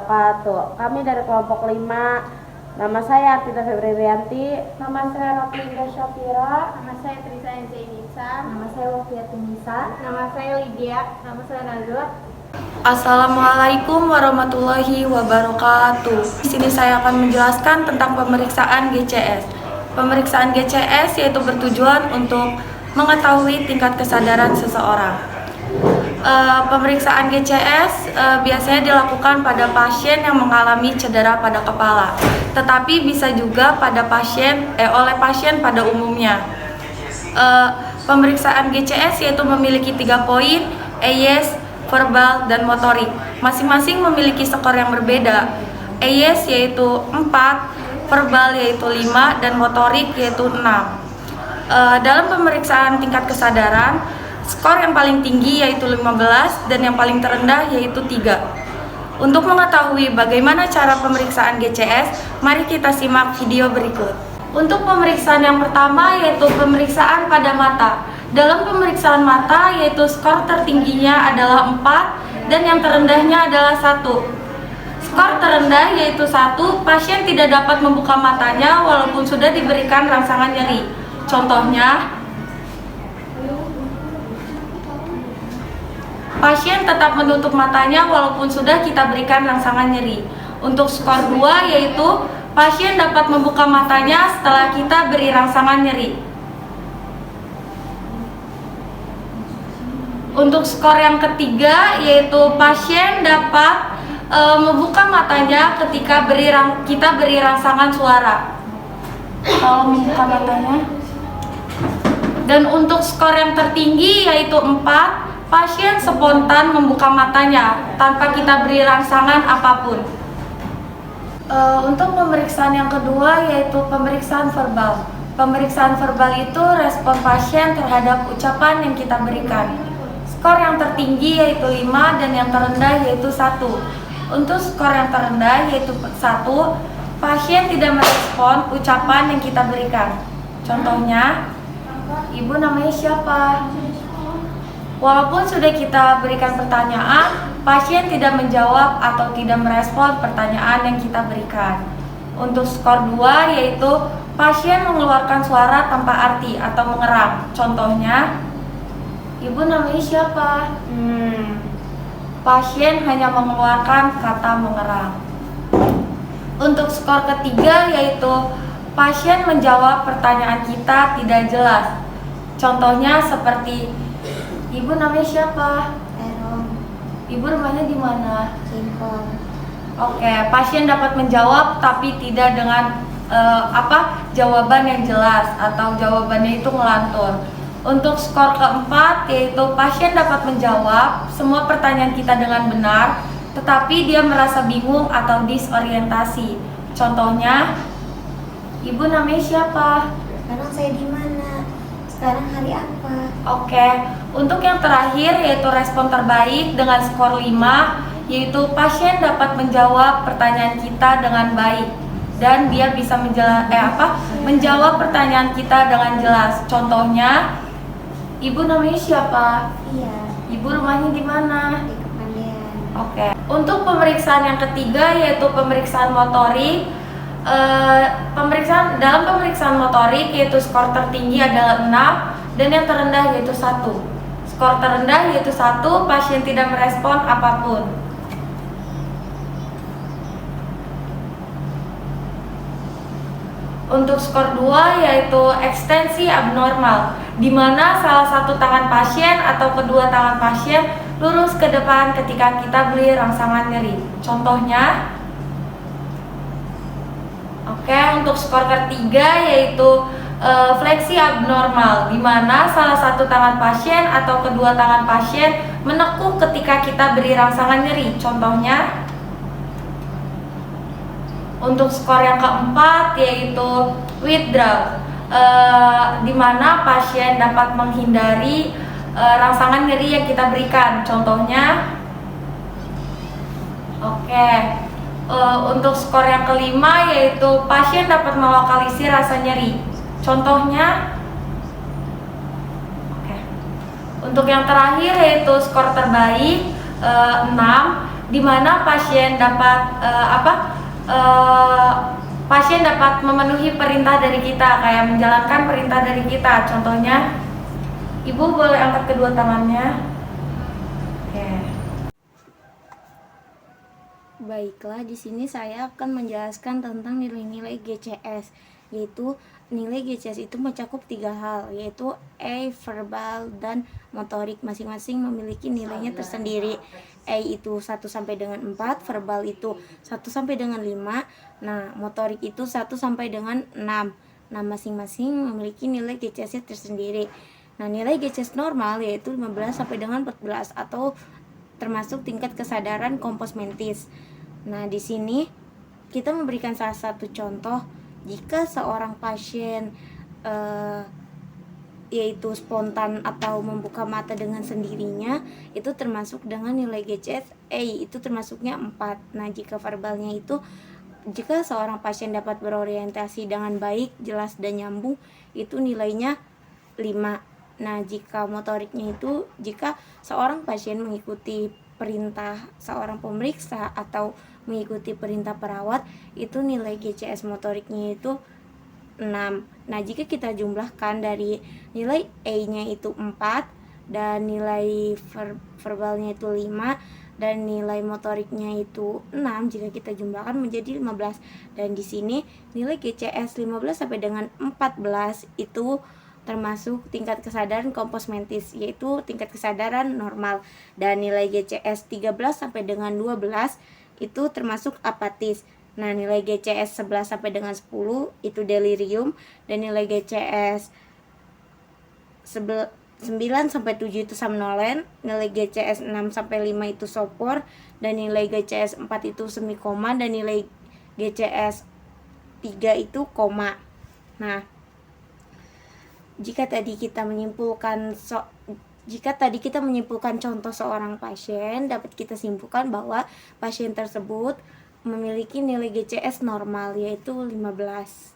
wabarakatuh. Kami dari kelompok 5. Nama saya Artita Febrianti. Nama saya Raffi Indra Syafira. Nama saya Trisa Zainisa. Nama saya Wafiatin Nisa. Nama saya Lydia. Nama saya Nazwa. Assalamualaikum warahmatullahi wabarakatuh. Di sini saya akan menjelaskan tentang pemeriksaan GCS. Pemeriksaan GCS yaitu bertujuan untuk mengetahui tingkat kesadaran seseorang. Pemeriksaan GCS biasanya dilakukan pada pasien yang mengalami cedera pada kepala, tetapi bisa juga oleh pasien pada umumnya. Pemeriksaan GCS yaitu memiliki 3 poin, EYS, verbal, dan motorik. Masing-masing memiliki skor yang berbeda. EYS yaitu 4, verbal yaitu 5, dan motorik yaitu 6. Dalam pemeriksaan tingkat kesadaran, skor yang paling tinggi yaitu 15 dan yang paling terendah yaitu 3. Untuk mengetahui bagaimana cara pemeriksaan GCS, mari kita simak video berikut. Untuk pemeriksaan yang pertama yaitu pemeriksaan pada mata. Dalam pemeriksaan mata yaitu skor tertingginya adalah 4 dan yang terendahnya adalah 1. Skor terendah yaitu 1, pasien tidak dapat membuka matanya walaupun sudah diberikan rangsangan nyeri. Contohnya, pasien tetap menutup matanya walaupun sudah kita berikan rangsangan nyeri. Untuk skor 2 yaitu pasien dapat membuka matanya setelah kita beri rangsangan nyeri. Untuk skor yang ketiga yaitu pasien dapat membuka matanya ketika kita beri rangsangan suara. Kalau membuka matanya. Dan untuk skor yang tertinggi yaitu 4, pasien spontan membuka matanya tanpa kita beri rangsangan apapun. Untuk pemeriksaan yang kedua yaitu pemeriksaan verbal. Pemeriksaan verbal itu respon pasien terhadap ucapan yang kita berikan. Skor yang tertinggi yaitu 5 dan yang terendah yaitu 1. Untuk skor yang terendah yaitu 1, pasien tidak merespon ucapan yang kita berikan. Contohnya, Ibu namanya siapa? Walaupun sudah kita berikan pertanyaan, pasien tidak menjawab atau tidak merespon pertanyaan yang kita berikan. Untuk skor 2 yaitu pasien mengeluarkan suara tanpa arti atau mengerang. Contohnya, Ibu namanya siapa? Pasien hanya mengeluarkan kata mengerang. Untuk skor ketiga yaitu pasien menjawab pertanyaan kita tidak jelas. Contohnya seperti, Ibu namanya siapa? Eron. Ibu rumahnya di mana? Singkong. Oke, pasien dapat menjawab tapi tidak dengan jawaban yang jelas atau jawabannya itu ngelantur. Untuk skor keempat yaitu pasien dapat menjawab semua pertanyaan kita dengan benar, tetapi dia merasa bingung atau disorientasi. Contohnya, Ibu namanya siapa? Sekarang saya di mana? Sekarang hari apa? Oke, untuk yang terakhir yaitu respon terbaik dengan skor 5, yaitu pasien dapat menjawab pertanyaan kita dengan baik dan dia bisa menjawab pertanyaan kita dengan jelas. Contohnya, Ibu namanya siapa? Iya. Ibu rumahnya di mana? Di Kepandian. Oke. Untuk pemeriksaan yang ketiga yaitu pemeriksaan motorik. Dalam pemeriksaan motorik yaitu skor tertinggi adalah 6 dan yang terendah yaitu 1. Skor terendah yaitu 1, pasien tidak merespon apapun. Untuk skor 2 yaitu ekstensi abnormal, di mana salah satu tangan pasien atau kedua tangan pasien lurus ke depan ketika kita beri rangsangan nyeri. Contohnya, untuk skor ketiga yaitu fleksi abnormal, di mana salah satu tangan pasien atau kedua tangan pasien menekuk ketika kita beri rangsangan nyeri. Contohnya, untuk skor yang keempat yaitu withdrawal, di mana pasien dapat menghindari rangsangan nyeri yang kita berikan. Contohnya, untuk skor yang kelima yaitu pasien dapat melokalisir rasa nyeri. Contohnya, untuk yang terakhir yaitu skor terbaik 6, di mana pasien dapat pasien dapat memenuhi perintah dari kita, kayak menjalankan perintah dari kita. Contohnya, Ibu boleh angkat kedua tangannya. Oke. Baiklah, di sini saya akan menjelaskan tentang nilai-nilai GCS, yaitu nilai GCS itu mencakup 3 hal, yaitu verbal dan motorik. Masing-masing memiliki nilainya tersendiri. Itu 1 sampai dengan 4, verbal itu 1 sampai dengan 5, nah motorik itu 1 sampai dengan 6. Nah, masing-masing memiliki nilai GCS-nya tersendiri. Nah, nilai GCS normal yaitu 15 sampai dengan 14 atau termasuk tingkat kesadaran kompos mentis. Nah, di sini kita memberikan salah satu contoh jika seorang pasien yaitu spontan atau membuka mata dengan sendirinya, itu termasuk dengan nilai GCS itu termasuknya 4. Nah, jika verbalnya itu jika seorang pasien dapat berorientasi dengan baik, jelas dan nyambung, itu nilainya 5. Nah, jika motoriknya itu jika seorang pasien mengikuti perintah seorang pemeriksa atau mengikuti perintah perawat, itu nilai GCS motoriknya itu 6. Nah, jika kita jumlahkan dari nilai nya itu 4 dan nilai verbalnya itu 5 dan nilai motoriknya itu 6, jika kita jumlahkan menjadi 15. Dan di sini nilai GCS 15 sampai dengan 14 itu termasuk tingkat kesadaran kompos mentis, yaitu tingkat kesadaran normal. Dan nilai GCS 13 sampai dengan 12 itu termasuk apatis. Nah, nilai GCS 11 sampai dengan 10 itu delirium, dan nilai GCS 9 sampai 7 itu somnolen, nilai GCS 6 sampai 5 itu sopor, dan nilai GCS 4 itu semikoma, dan nilai GCS 3 itu koma. Nah, jika tadi kita menyimpulkan contoh seorang pasien, dapat kita simpulkan bahwa pasien tersebut memiliki nilai GCS normal yaitu 15.